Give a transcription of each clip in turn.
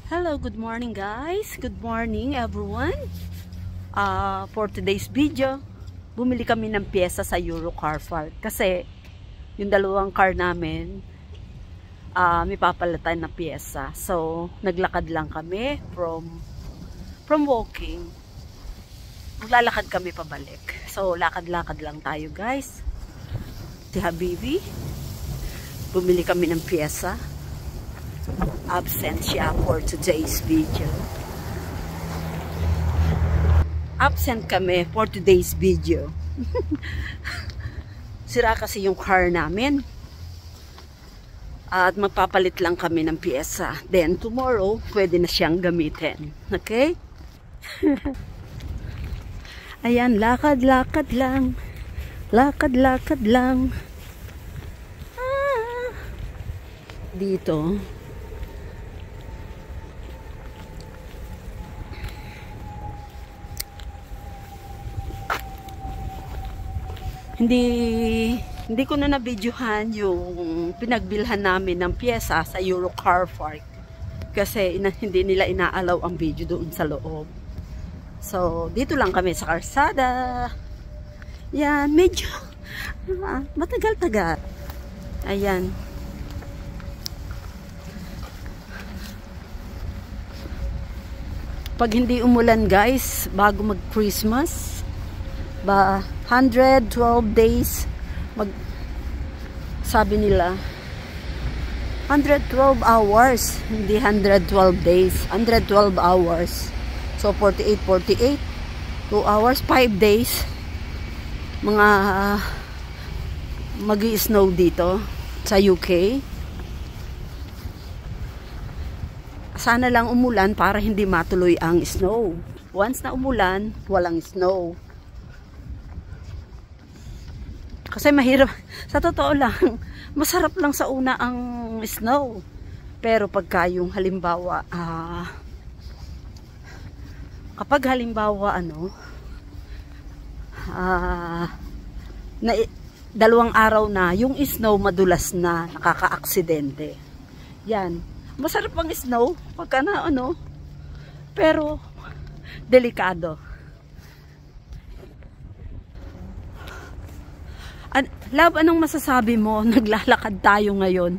Hello, good morning guys. Good morning everyone. For today's video, bumili kami ng pyesa sa Euro Car Park kasi yung dalawang car namin may papalitan na pyesa. So, naglakad lang kami from walking. Maglalakad kami pabalik. So, lakad-lakad lang tayo guys. Si Habibi, bumili kami ng pyesa. Absent siya for today's video. Absent kami for today's video. Sira kasi yung car namin. At magpapalit lang kami ng pyesa. Then tomorrow, pwede na siyang gamitin. Okay? Ayan, lakad-lakad lang. Lakad-lakad lang. Dito. Hindi ko na na-videohan yung pinagbilhan namin ng pyesa sa Euro Car Park kasi hindi nila inaalaw ang video doon sa loob. So, dito lang kami sa karsada. Yan, medyo matagal-tagal. Ayan. Pag hindi umulan guys, bago mag-Christmas, 112 days sabi nila 112 hours, hindi 112 days, 112 hours. So 48 2 hours, 5 days mga magi-snow dito sa UK. Sana lang umulan para hindi matuloy ang snow. Once na umulan, walang snow. Kasi mahirap, sa totoo lang, masarap lang sa una ang snow. Pero pagka yung halimbawa, kapag halimbawa dalawang araw na, yung snow madulas na, nakaka-aksidente. Yan. Masarap ang snow, pagka na pero delikado. Love, anong masasabi mo? Naglalakad tayo ngayon.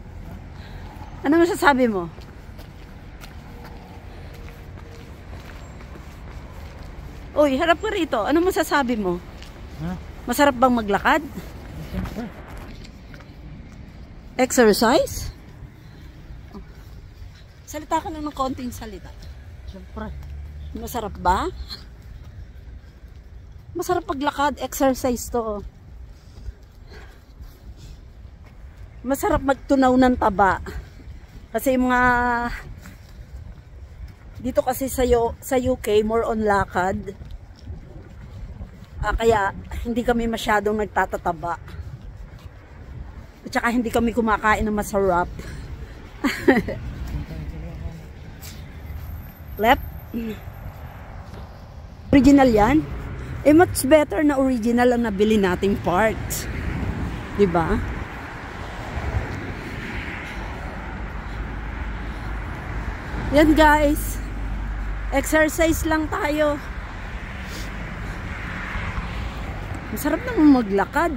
Ano masasabi mo? Uy, harap ka rito. Anong masasabi mo? Huh? Masarap bang maglakad? Exercise? Salita ka lang ng konting salita. Siyempre. Masarap ba? Masarap paglakad. Exercise to. Masarap magtunaw ng taba. Kasi mga dito kasi sa UK more on lakad. Kaya hindi kami masyadong nagtatataba. At saka hindi kami kumakain ng masarap. Left? Original yan? Much better na original ang nabili nating parts. Diba? Yan guys, exercise lang tayo. Masarap naman maglakad.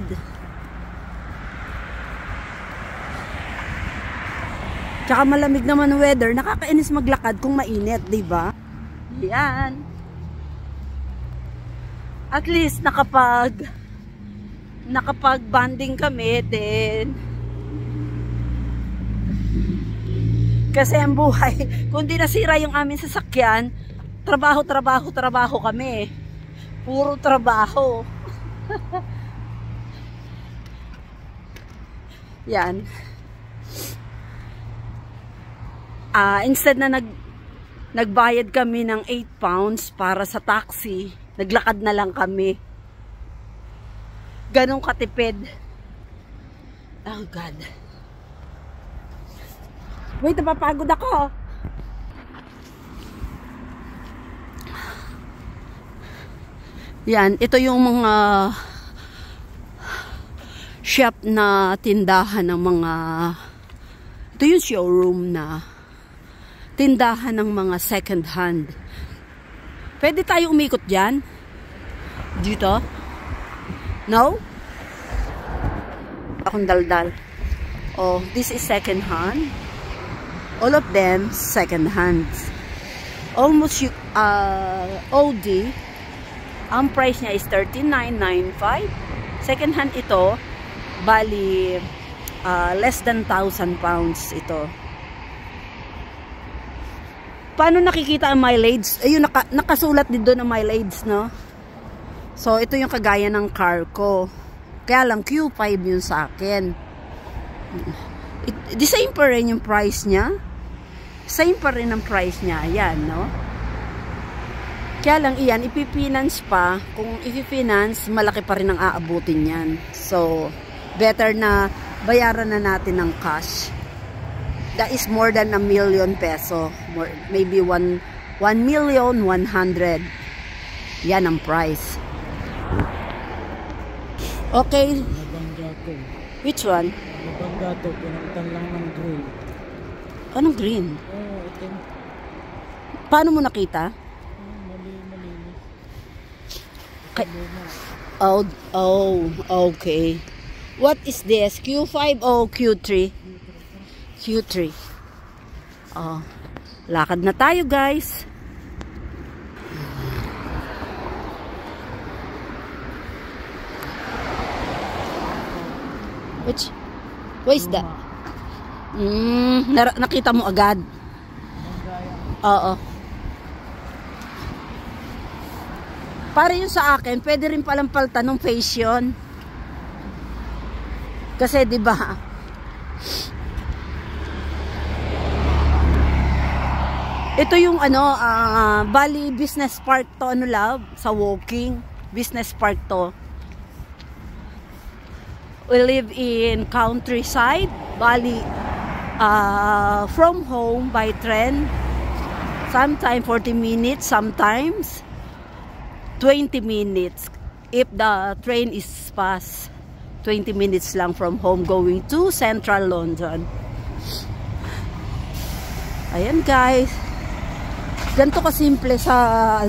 Tsaka malamig naman ang weather, nakakainis maglakad kung mainit, diba? Yan. At least nakapag-bonding kami din. Kasi ang buhay, kung di nasira yung aming sasakyan, trabaho kami. Puro trabaho. Yan. Instead na nagbayad kami ng 8 pounds para sa taxi, naglakad na lang kami. Ganong katipid. Oh God. Wait, napapagod ako. Yan, ito yung mga shop na tindahan ng mga, ito yung showroom na tindahan ng mga second hand. Pwede tayo umikot dyan? Dito? No? Akong daldal. Oh, this is second hand. All of them second hands. Almost OD. Ang price niya is $39.95. Second hand ito, bali less than 1,000 pounds ito. Paano nakikita ang mileage? Ayun, nakasulat din doon ang mileage, no? So, ito yung kagaya ng car ko. Kaya lang, Q5 yun sa akin. The same pa rin yung price niya. Same pa rin ang price niya. Ayan, no? Kaya lang, iyan, ipifinance pa. Kung ipifinance, malaki pa rin ang aabutin yan. So, better na bayaran na natin ng cash. That is more than ₱1 million. Maybe 1,100,000. Yan ang price. Okay. Nabangga ko. Which one? Nabangga to. Pinalitan lang ng green. Anong green? Oh, ito. Paano mo nakita? Malinis. Okay. What is this? Q5 o Q3? Q3. Oh, lakad na tayo, guys. What is that? Nakita mo agad. Oo. Para yun sa akin, pwede rin palang palta ng face yun. Kasi, di ba? Ito yung bali business park to, love, sa walking. Business park to. We live in countryside, bali from home by train. Sometimes 40 minutes, sometimes 20 minutes. If the train is fast, 20 minutes lang from home going to Central London. Ayan, guys. Ganito kasimple sa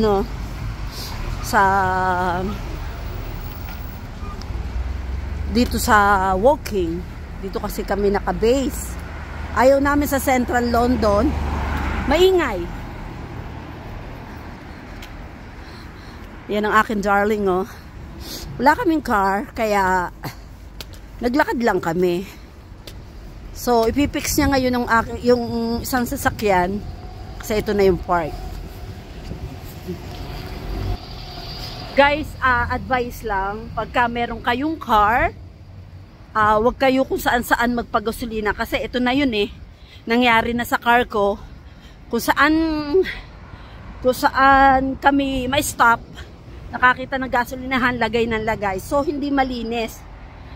dito sa walking. Dito kasi kami naka-base. Ayaw namin sa Central London. Maingay. Yan ang akin darling, oh. Wala kaming car, kaya naglakad lang kami. So, ipipix niya ngayon yung isang sasakyan kasi ito na yung park. Guys, advice lang, pagka meron kayong car, wag kayo kung saan-saan magpagasolina kasi ito na yun eh. Nangyari na sa car ko. Kung saan kami may stop, nakakita ng gasolinahan, lagay ng lagay. So, hindi malinis.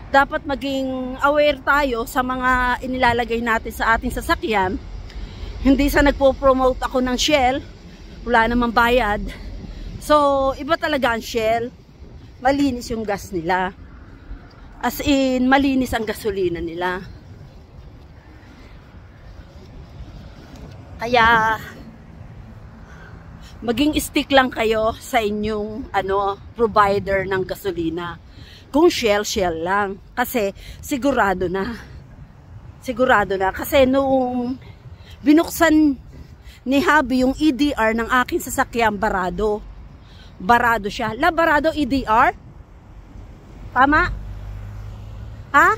Dapat maging aware tayo sa mga inilalagay natin sa ating sasakyan. Hindi sa nagpo-promote ako ng Shell, wala namang bayad. So, iba talaga ang Shell. Malinis yung gas nila. As in, malinis ang gasolina nila. Kaya, maging stick lang kayo sa inyong provider ng gasolina. Kung Shell lang. Kasi sigurado na. Kasi nung binuksan ni Habi yung EDR ng aking sasakyan, barado siya. Barado EDR? Tama? Ha?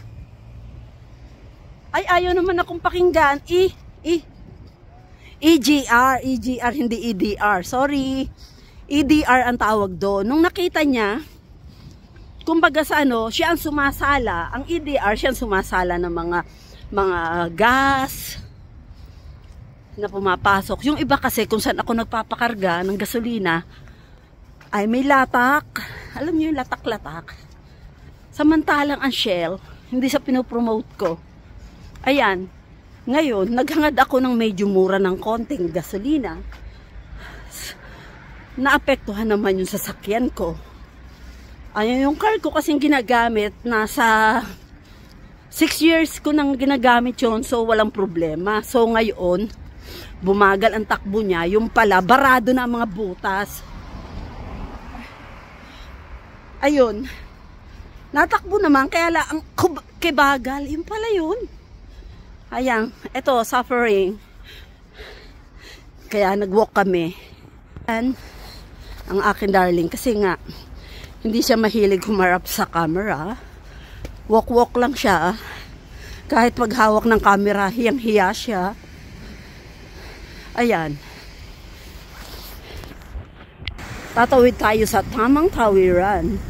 Ay, ayaw naman akong pakinggan. EGR, hindi EDR. Sorry. EDR ang tawag doon. Nung nakita niya, kumbaga sa siya ang sumasala. Ang EDR, siya ang sumasala ng mga gas na pumapasok. Yung iba kasi, kung saan ako nagpapakarga ng gasolina, ay may latak. Alam niyo yung latak-latak. Samantalang ang Shell, hindi sa pinopromote ko. Ayan. Ngayon, naghangad ako ng medyo mura ng konting gasolina. Naapektuhan naman yung sasakyan ko. Ayun yung car ko kasing ginagamit, nasa 6 years ko nang ginagamit yon, so walang problema. So ngayon, bumagal ang takbo niya, yung pala, barado na ang mga butas. Ayun. Natakbo naman, kaya lang, ang kibagal, yung pala yun. Ayan, ito, suffering. Kaya nag-walk kami. And, ang akin darling, kasi nga, hindi siya mahilig humarap sa camera. Walk-walk lang siya. Kahit paghawak ng camera, hiyang-hiya siya. Ayan. Tatawid tayo sa tamang tawiran.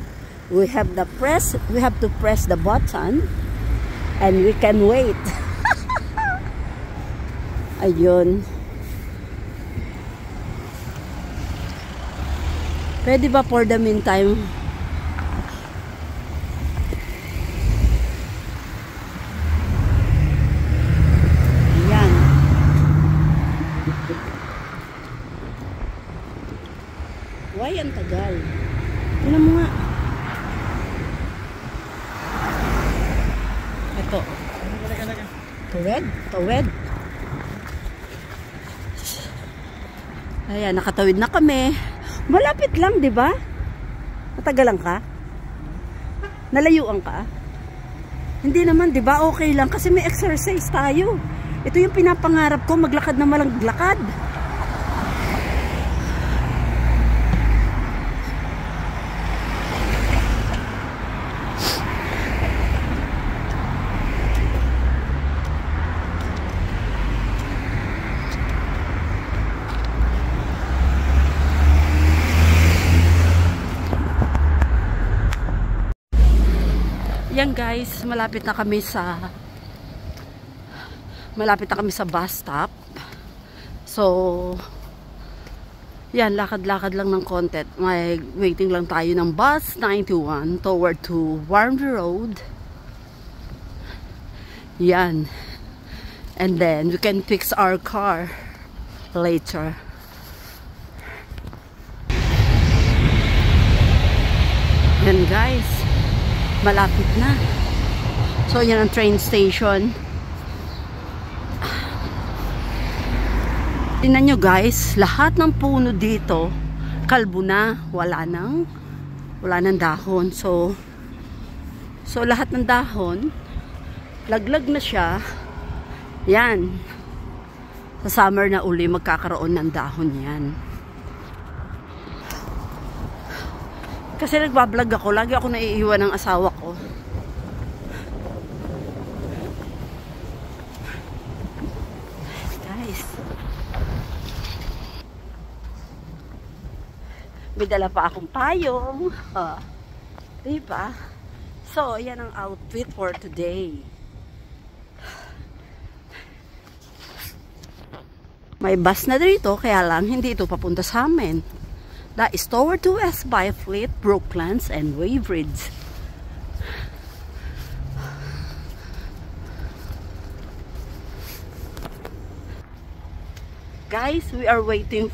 We have to press the button and we can wait. Ayun. Pwede ba for the meantime? Ayan. Why ang tagal? Tignan mo nga. Ito. Tawid? Tawid. Ayan, nakatawid na kami. Malapit lang, di ba? Matagalan ka? Nalayuan ka? Hindi naman, di ba? Okay lang kasi may exercise tayo. Ito yung pinapangarap ko, maglakad na maglakad. Yan guys, malapit na kami sa bus stop. So yan, lakad-lakad lang ng konti. May waiting lang tayo ng bus 91 toward to Warmby Road. Yan. And then we can fix our car later. Yan guys, malapit na. So yan ang train station. Tingnan nyo guys, lahat ng puno dito kalbo na, wala nang dahon. So lahat ng dahon laglag na siya. Yan, sa summer na uli magkakaroon ng dahon yan. Kasi nagbablog ako, lagi ako naiiwan ng asawa ko. Guys, may dala pa akong payong. Diba? So, yan ang outfit for today. May bus na dito, kaya lang hindi ito papunta sa amin. That is toward to West Byfleet, Brooklands, and Weybridge. Guys, we are waiting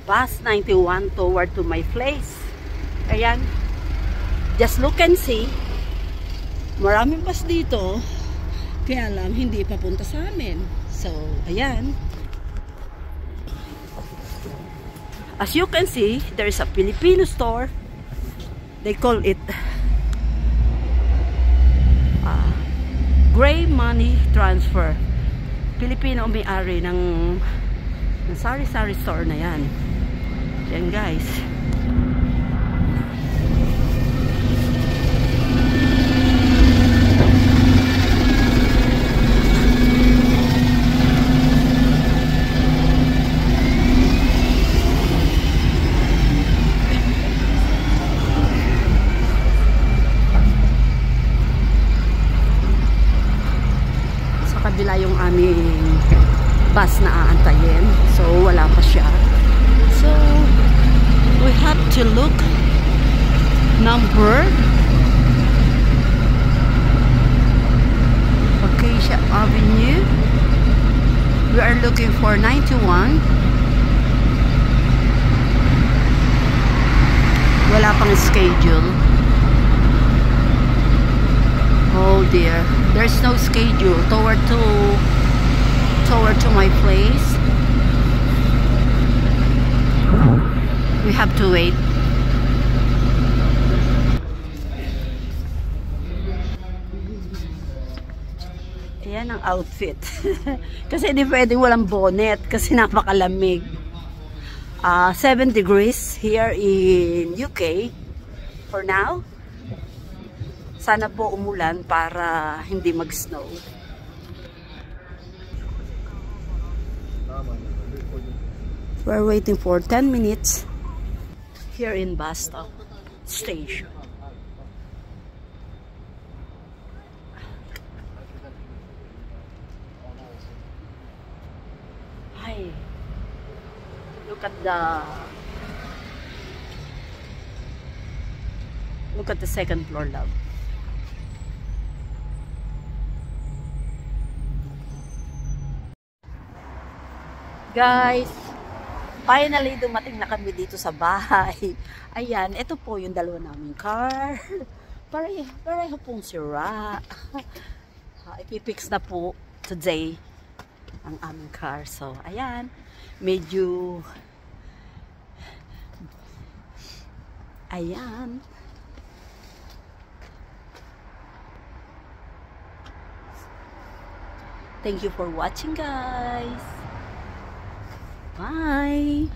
bus 91 toward to my place. Ayan. Just look and see. Maraming bus dito. Kaya lang hindi papunta sa amin. So, ayan. As you can see, there is a Filipino store. They call it Gray Money Transfer. Filipino ang may-ari ng sari-sari store na yan. Yan guys. Kabila yung aming bus na aantayin. So, wala pa siya. So, we have to look number Acacia Avenue. We are looking for 91. Wala pang schedule. Oh dear, there's no schedule toward to toward to my place. We have to wait. Ayan ang outfit. Kasi hindi pwedeng walang bonnet kasi napakalamig. 7 degrees here in UK for now. Sana po umulan para hindi mag-snow. We're waiting for 10 minutes here in bus stop station. Hi. Look at the second floor, love. Guys, finally dumating na kami dito sa bahay. Ayan, ito po yung dalawa naming car. Pareho pong sira. Ipipix na po today ang aming car. So, ayan, medyo ayan. Thank you for watching, guys. Bye.